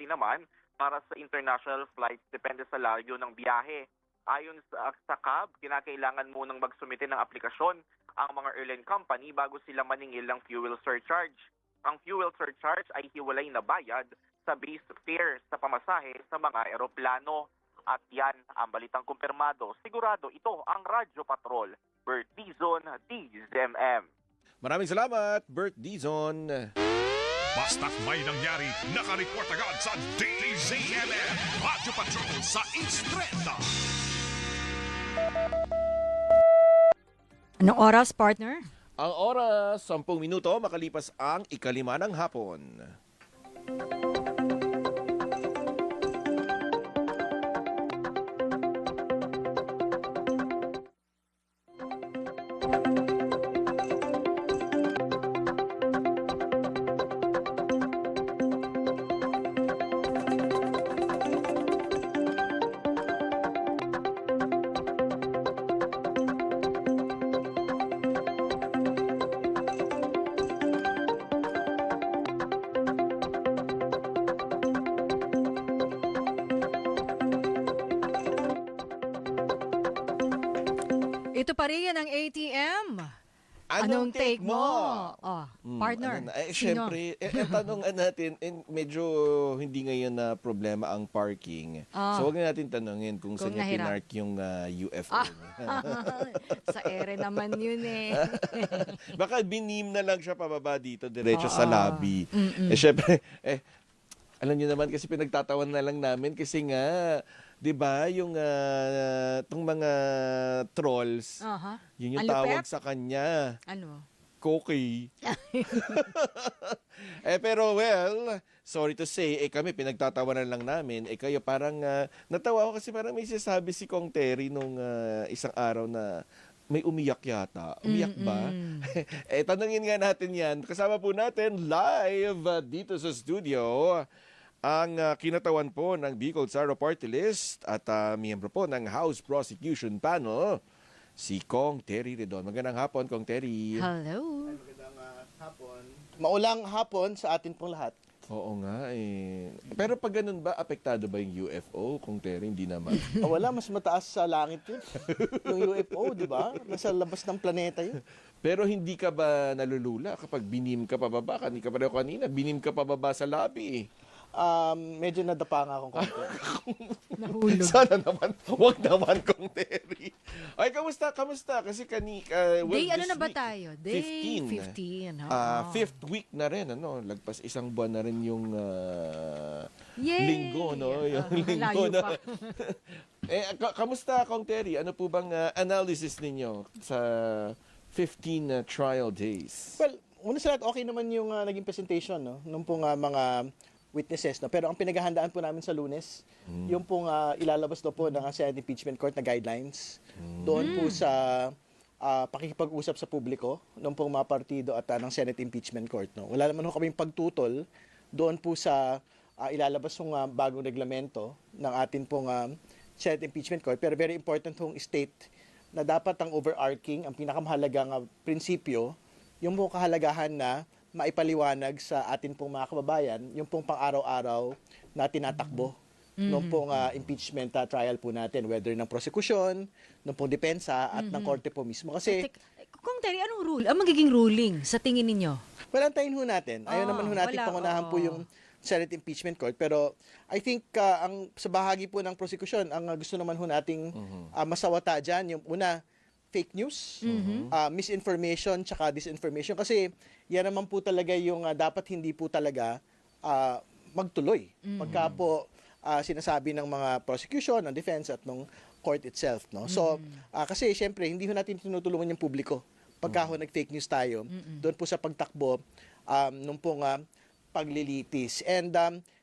naman para sa international flights, depende sa layo ng biyahe. Ayon sa CAB, kinakailangan munang magsumite ng aplikasyon ang mga airline company bago sila maningil ng fuel surcharge. Ang fuel surcharge ay hiwalay na bayad sa base fare sa pamasahe sa mga eroplano. At yan ang balitang kumpirmado. Sigurado ito ang Radyo Patrol. Bert Dizon, DZMM. Maraming salamat, Bert Dizon. Basta't may nangyari, naka-report agad sa DZMM. Radyo Patrol sa Instrenta. Anong oras, partner? Ang oras, 10 minuto, makalipas ang 5:05 ng hapon. Ito pa rin ang ATM. Anong take mo? Oh, partner, sino? Siyempre, tanong natin, medyo hindi ngayon na problema ang parking. Ah. So, wag na natin tanongin kung saan niya nahirap. pinark yung UFO niya. Sa ere naman yun eh. Baka binim na lang siya pababa dito, diretso sa Oo. lobby. Syempre, alam niyo naman kasi pinagtatawan na lang namin kasi nga, 'di ba, yung tong mga trolls, Aha. yun yung Ang lupet? tawag sa kanya, Ano? Koki. Pero well, sorry to say, kami pinagtatawanan lang namin. Kayo parang natawa ko kasi parang may sinasabi si Kong Terry nung isang araw na may umiyak yata. Umiyak ba? Tanungin nga natin yan. Kasama po natin live dito sa studio ang kinatawan po ng Bicol Saro Party List at miyembro po ng House Prosecution Panel, si Kong Terry Redon. Magandang hapon, Kong Terry. Hello. Maulang hapon sa atin pong lahat. Oo nga eh. Pero pag ganun ba, apektado ba yung UFO, Kong Terry? Hindi naman. Wala, mas mataas sa langit yun. Yung UFO, di ba? Nasa labas ng planeta yun. Pero hindi ka ba nalulula kapag binim ka pababa? Kanina, binim ka pababa sa lobby. Medyo nadapa nga akong konti. Nahulog. Sana naman, wag naman, Kong Terry. Ay, kamusta? Kasi well, Day, ano this na ba week, tayo? Day 15. Fifth week na rin, lagpas isang buwan na rin yung Yay! linggo, no? Yung linggo Layo na. pa. Kamusta, Kong Terry? Ano po bang analysis ninyo sa 15 trial days? Well, una sa lahat, okay naman yung naging presentation, no? Nung pong mga witnesses, no? Pero ang pinaghahandaan po namin sa Lunes, yung pong ilalabas daw po ng Senate Impeachment Court na guidelines doon po sa pakikipag-usap sa publiko ng pong mga partido at ng Senate Impeachment Court, no? Wala naman ho kaming pagtutol doon po sa ilalabas ng bagong reglamento ng atin pong Senate Impeachment Court, pero very important hong state na dapat ang overarching, ang pinakamahalagang prinsipyo, yung pong kahalagahan na maipaliwanag sa atin pong mga kababayan, yung pong pang-araw-araw na tinatakbo nung pong impeachment trial po natin, whether ng prosekusyon, nung pong depensa, at ng korte po mismo. Kasi, Kung Terry, anong rule? Ang magiging ruling sa tingin ninyo? walantayin ho natin. Ayaw naman ho natin wala, pangunahan po yung Senate Impeachment Court. Pero I think ang sa bahagi po ng prosekusyon, ang gusto naman ho nating masawata dyan, yung una, fake news, misinformation, tsaka disinformation. Kasi yan naman po talaga yung dapat hindi po talaga magtuloy. Pagka po sinasabi ng mga prosecution, ng defense, at ng court itself. No? So, kasi syempre, hindi ho natin tinutulungan yung publiko. Pagka ho nag-fake news tayo, doon po sa pagtakbo, nung pong paglilitis. And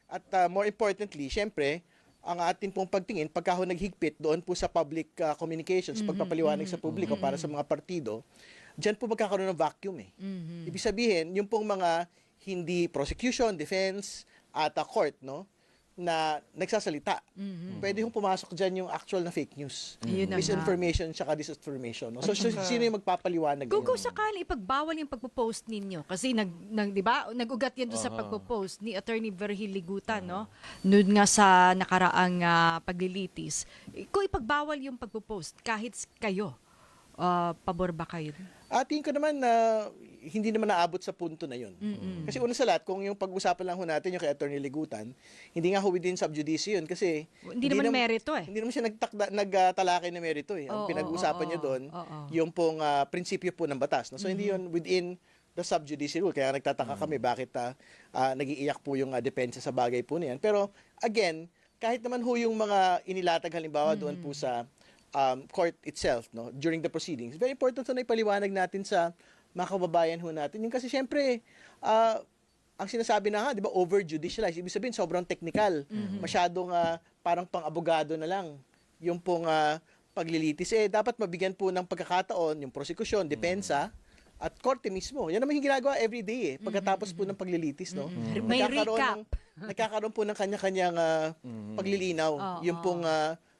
at more importantly, syempre, ang atin pong pagtingin, pagka ho naghigpit doon po sa public communications, pagpapaliwanag sa publiko para sa mga partido, dyan po magkakaroon ng vacuum eh. Ibig sabihin, yung pong mga hindi prosecution, defense, at court, no, na nagsasalita. Pwede hong pumasok dyan yung actual na fake news. Yun na nga. Misinformation tsaka disinformation. No? So, sino yung magpapaliwanag? Kung yun? sakali ipagbawal yung pagpo-post ninyo, kasi di ba, nag-ugat yan doon sa pagpo-post ni Attorney Virgil Ligutan, no? Noon nga sa nakaraang paglilitis. Kung ipagbawal yung pagpo-post, kahit kayo, pabor ba kayo? Tingin ko naman na hindi naman naabot sa punto na yun. Kasi una sa lahat, kung yung pag-usapan lang ho natin yung kay Attorney Ligutan, hindi nga ho within sub judice yun kasi Hindi naman merito eh. hindi naman siya nagtalakay na merito eh. Ang Oo, pinag-uusapan oo, niya doon, oo. yung pong prinsipyo po ng batas. No? So hindi yun within the sub judice rule. Kaya nagtataka kami bakit nag-iiyak po yung depensa sa bagay po niyan. Pero again, kahit naman ho yung mga inilatag halimbawa doon po sa court itself, no, during the proceedings, very important na ipaliwanag natin sa mga kababayan ho natin. Yung kasi syempre, ang sinasabi na nga, di ba, over-judicialized. Ibig sabihin, sobrang technical. Masyadong parang pang-abogado na lang yung pong paglilitis. Dapat mabigyan po ng pagkakataon, yung prosecution, depensa, at korte mismo. Yan naman yung ginagawa everyday pagkatapos po ng paglilitis. No? May recap. Nagkakaroon po ng kanya-kanyang paglilinaw. Yung pong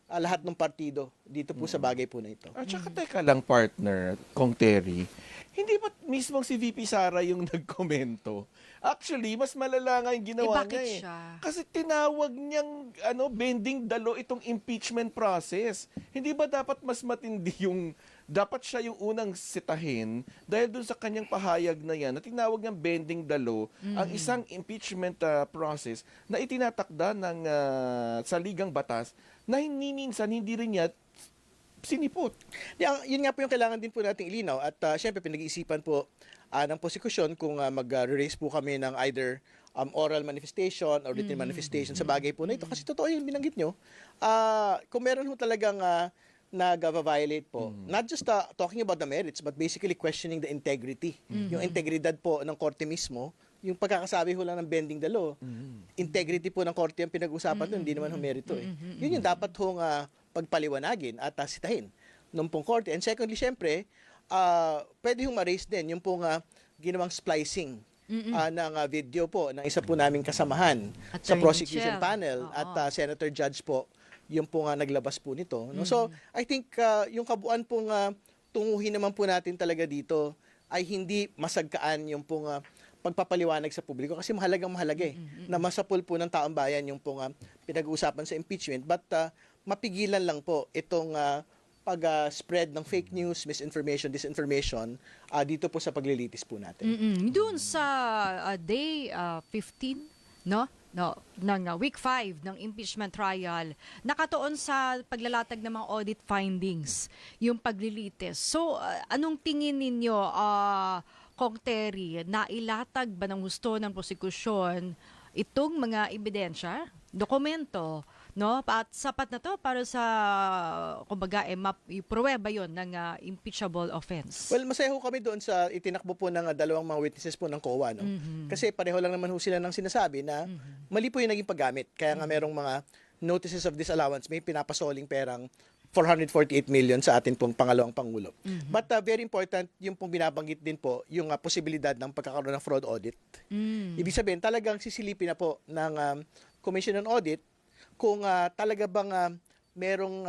lahat ng partido dito po sa bagay po na ito. At saka teka lang, partner, Kong Terry, hindi ba mismong si VP Sara yung nagkomento? Actually, mas malala nga yung ginawa bakit niya siya? Kasi tinawag niyang bending dalo itong impeachment process. Hindi ba dapat mas matindi yung dapat siya yung unang sitahin dahil dun sa kanyang pahayag na yan na tinawag niyang bending dalo ang isang impeachment process na itinatakda ng saligang batas na minsan hindi rin niya sinipot. Yun nga po yung kailangan din po nating ilinaw at syempre pinag-iisipan po ng prosecution kung mag-raise po kami ng either oral manifestation or written manifestation sa bagay po na ito. Kasi totoo yung binanggit nyo. Kung meron po talagang nag-violate po, not just talking about the merits, but basically questioning the integrity. Yung integridad po ng korte mismo, yung pagkakasabi ho lang ng bending the law, integrity po ng korte ang pinag-usapan doon, hindi naman ho merito Yun yung dapat hong pagpaliwanagin at sitahin ng pong korte. And secondly, syempre, pwede hong ma-raise din yung pong ginawang splicing ng video po ng isa po naming kasamahan sa Attorney prosecution Chel. panel at Senator Judge po yung po naglabas po nito. No? So, I think yung kabuuan pong tunguhin naman po natin talaga dito ay hindi masagkaan yung pong pagpapaliwanag sa publiko kasi mahalaga na masapul po ng taong bayan yung pong pinag-uusapan sa impeachment but mapigilan lang po itong pag-spread ng fake news, misinformation, disinformation dito po sa paglilitis po natin. Doon sa day 15, no? Ng week 5 ng impeachment trial, nakatuon sa paglalatag ng mga audit findings yung paglilitis. So, anong tingin ninyo, Kong Terry, nailatag ba ng gusto ng prosekusyon itong mga ebidensya, dokumento, no? At sapat na to para sa, kumbaga, ipruweba yon ng impeachable offense. Well, masaya ho kami doon sa itinakbo po ng dalawang mga witnesses po ng COA. No? Kasi pareho lang naman ho sila ng sinasabi na mali po yung naging paggamit. Kaya nga merong mga notices of disallowance, may pinapasoling perang 448 million sa atin pong pangalawang Pangulo. But very important, yung pong binabanggit din po, yung posibilidad ng pagkakaroon ng fraud audit. Ibig sabihin, talagang sisilipin na po ng Commission on Audit kung talaga bang merong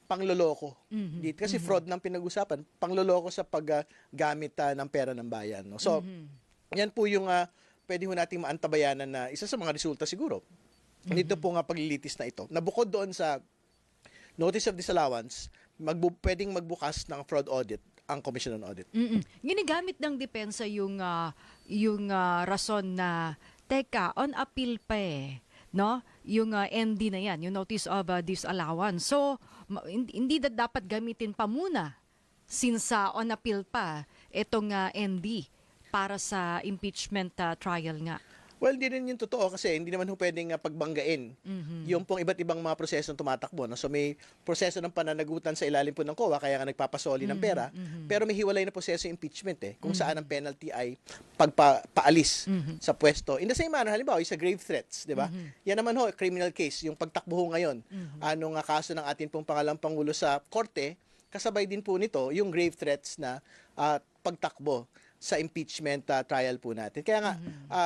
pangloloko dito. Kasi fraud ng pinag-usapan, pangloloko sa paggamit ng pera ng bayan. No? So, yan po yung pwede ho nating maantabayanan na isa sa mga resulta siguro. Dito po nga paglilitis na ito. Nabukod doon sa notice of disallowance, pwedeng magbukas ng fraud audit ang Commission on Audit. Ginagamit ng depensa yung rason na, teka, on appeal pa no? Yung ND na yan, yung notice of disallowance. So, hindi dapat gamitin pa muna since on appeal pa itong ND para sa impeachment trial nga. Well, hindi rin yung totoo kasi hindi naman ho pwedeng pagbanggain yung pong iba't ibang mga prosesong tumatakbo. No? So may proseso ng pananagutan sa ilalim po ng COA kaya nga nagpapasoli ng pera. Pero may hiwalay na proseso yung impeachment kung saan ang penalty ay pagpaalis sa pwesto. In the same manner, halimbawa, sa grave threats, di ba? Yan naman ho, criminal case, yung pagtakbo ho ngayon. Anong kaso ng atin pong pangalawang Pangulo sa korte, kasabay din po nito yung grave threats na pagtakbo sa impeachment trial po natin. Kaya nga,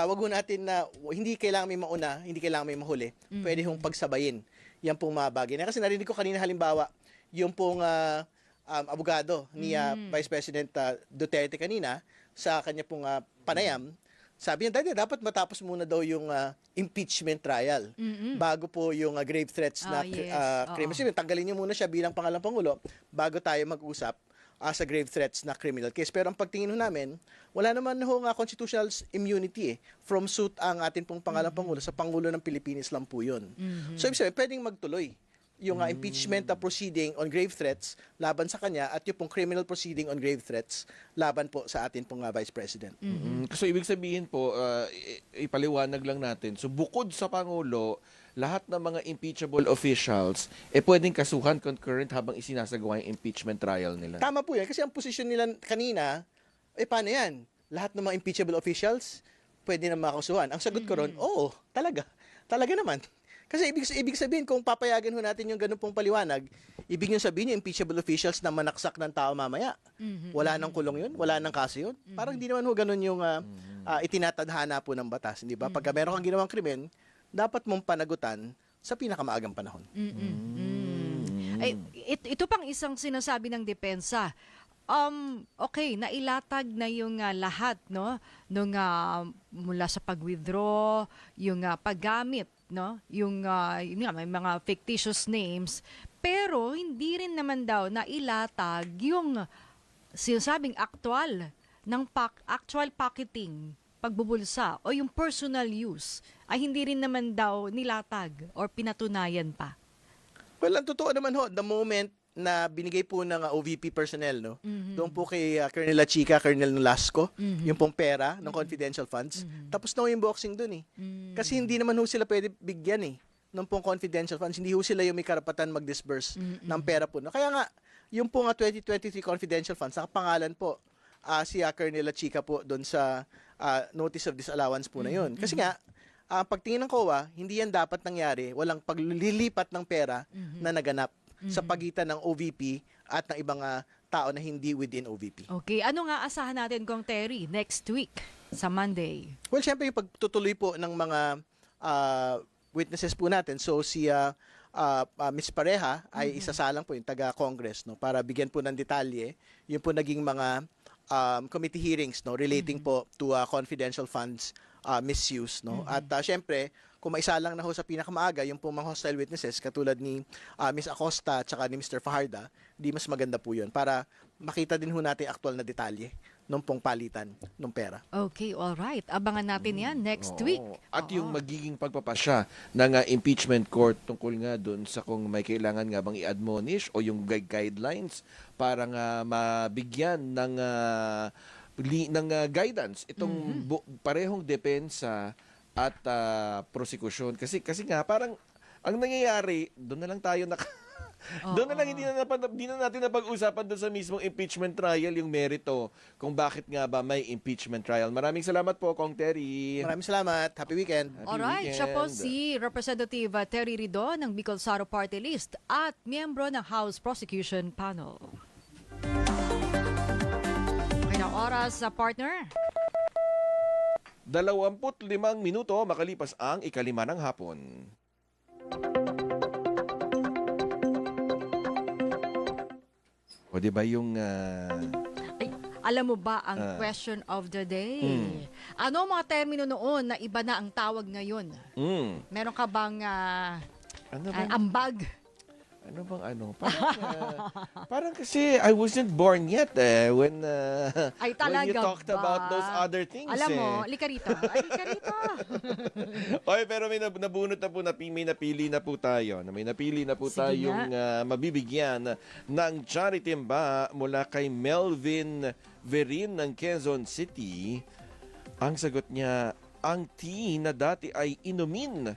wag ho natin na hindi kailangan may mauna, hindi kailangan may mahuli. Pwede hong pagsabayin yan pong mga bagay. Kasi narinig ko kanina halimbawa, yung pong abogado ni Vice President Duterte kanina sa kanya pong panayam, sabi niya, dapat matapos muna daw yung impeachment trial bago po yung grave threats na yes. crimes. Tanggalin niyo muna siya bilang pangalawang Pangulo bago tayo mag-usap sa grave threats na criminal case. Pero ang pagtingin ho namin, wala naman ho nga constitutional immunity from suit ang atin pong pangalang Pangulo. Sa Pangulo ng Pilipinas lang po yun. So ibig sabihin, pwedeng magtuloy yung impeachment proceeding on grave threats laban sa kanya at yung pong criminal proceeding on grave threats laban po sa atin pong Vice President. So ibig sabihin po, ipaliwanag lang natin. So bukod sa Pangulo, lahat ng mga impeachable officials pwedeng kasuhan concurrent habang isinasagawa yung impeachment trial nila. Tama po yan. Kasi ang posisyon nila kanina, paano yan? Lahat ng mga impeachable officials, pwede na makasuhan. Ang sagot ko ron, oo, talaga. Talaga naman. Kasi ibig sabihin, kung papayagan ho natin yung ganun pong paliwanag, ibig nyo sabihin yung impeachable officials na manaksak ng tao mamaya. Wala nang kulong yun, wala nang kaso yun. Parang hindi naman ho ganun yung itinatadhana po ng batas. Hindi ba? Pagka meron kang ginawang krimen, dapat mong panagutan sa pinakamaagang panahon. Ay, ito pang isang sinasabi ng depensa. Okay, nailatag na yung lahat, no? Nung mula sa pag-withdraw, yung paggamit, no? Yung yun nga, may mga fictitious names, pero hindi rin naman daw nailatag yung sinasabing actual actual pocketing, pagbubulsa o yung personal use ay hindi rin naman daw nilatag or pinatunayan pa. Well, ang totoo naman ho, the moment na binigay po ng OVP personnel, no? Doon po kay Colonel Lachica, Colonel Nolasco, yung pong pera ng confidential funds. Tapos na ho yung boxing doon eh. Kasi hindi naman ho sila pwede bigyan eh ng pong confidential funds. Hindi ho sila yung may karapatan mag-disburse ng pera po. No? Kaya nga, yung pong 2023 confidential funds, nakapangalan po si Colonel Lachica po doon sa notice of disallowance po na yun. Kasi nga, pagtingin ng COA, hindi yan dapat nangyari. Walang paglilipat ng pera na naganap sa pagitan ng OVP at ng ibang tao na hindi within OVP. Okay, ano nga asahan natin, Kong Terry, next week sa Monday? Well, syempre yung pagtutuloy po ng mga witnesses po natin. So si Ms. Pareha ay isasalang po yung taga-Congress, no, para bigyan po ng detalye yung po naging mga committee hearings, no, relating po to confidential funds misuse, no. At syempre, kung maisalang na ho sa pinakamaaga yung pong mga hostile witnesses katulad ni Ms. Acosta at saka ni Mr. Fajarda, di mas maganda po yun para makita din ho natin aktual na detalye nung pong palitan ng pera. Okay, all right. Abangan natin yan next week. At yung magiging pagpapasya ng impeachment court tungkol nga doon sa kung may kailangan nga bang i-admonish o yung guidelines para nga mabigyan ng guidance itong parehong depensa at prosecution. Kasi nga parang ang nangyayari, doon na lang tayo doon na lang hindi na natin napag-usapan doon sa mismong impeachment trial yung merito kung bakit nga ba may impeachment trial. Maraming salamat po, Kong Terry. Maraming salamat. Happy weekend. Alright, siya po si Representative Terry Ridon ng Bicol Saro Party List at miyembro ng House Prosecution Panel. Okay na oras sa partner. 25 minuto makalipas ang 5 ng hapon. O di ba yung Ay, alam mo ba ang question of the day? Ano ang mga termino noon na iba na ang tawag ngayon? Meron ka bang ano ba? ambag? Ano bang ano? Parang kasi I wasn't born yet when Ay, when talaga you talked ba? about those other things. Alam mo, lika rito. Ay, lika rito. Oy, pero may nabunot na po, may napili na po tayo. May napili na po Sige tayong mabibigyan ng charity ba mula kay Melvin Verin ng Quezon City. Ang sagot niya, ang tea na dati ay inumin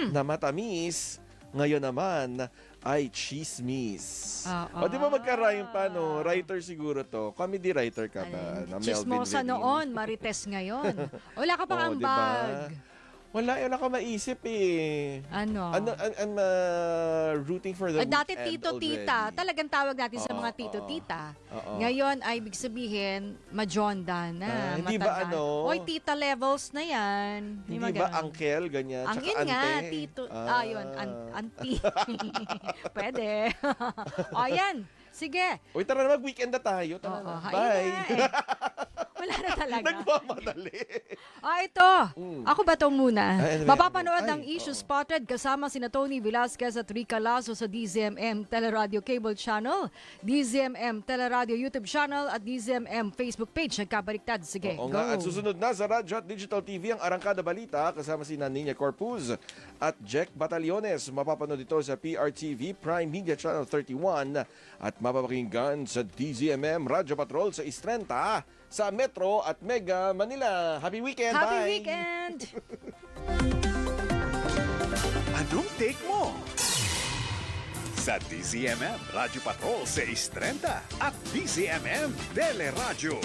na matamis, ngayon naman ay chismis. O di ba magka-rhyme pa, no? Writer siguro to. Comedy writer ka ba? Na Melvin Chismosa Verin? noon, marites ngayon. Wala ka pang diba? ambag. Wala ka maisip eh. Ano? I'm rooting for the Dati weekend tito-tita, already. talagang tawag natin sa mga tito-tita. Ngayon ay ibig sabihin, majonda na. Hindi ba matanda. ano? Oy, tita levels na yan. Hindi mga ba ganun. uncle, ganyan, Ang tsaka in nga, ante? tito. Yun, auntie. Pwede. O, yan. Sige. Uy, tara na mag-weekend na tayo. Tara Oo, na. ayun Bye. na eh. Wala na talaga. Nagmamadali. Ito. Ako ba itong muna? Ay, ano ba yan? Mapapanood Ay, ang Issue oo. Spotted kasama sina Tony Velasquez at Rica Lazo sa DZMM Teleradio Cable Channel, DZMM Teleradio YouTube Channel at DZMM Facebook page. Nagkabaliktad. Sige, Oo go. nga, at susunod na sa Radyo at Digital TV ang Arangkada Balita kasama si Nina Corpuz at Jack Batallones. Mapapanood ito sa PRTV Prime Media Channel 31 at mapapakinggan sa DZMM Radyo Patrol sa Istrenta sa Metro at Mega Manila. Happy weekend! Happy Bye! weekend! Anong take mo? Sa DZMM Radyo Patrol sa Istrenta at DZMM Teleradyo.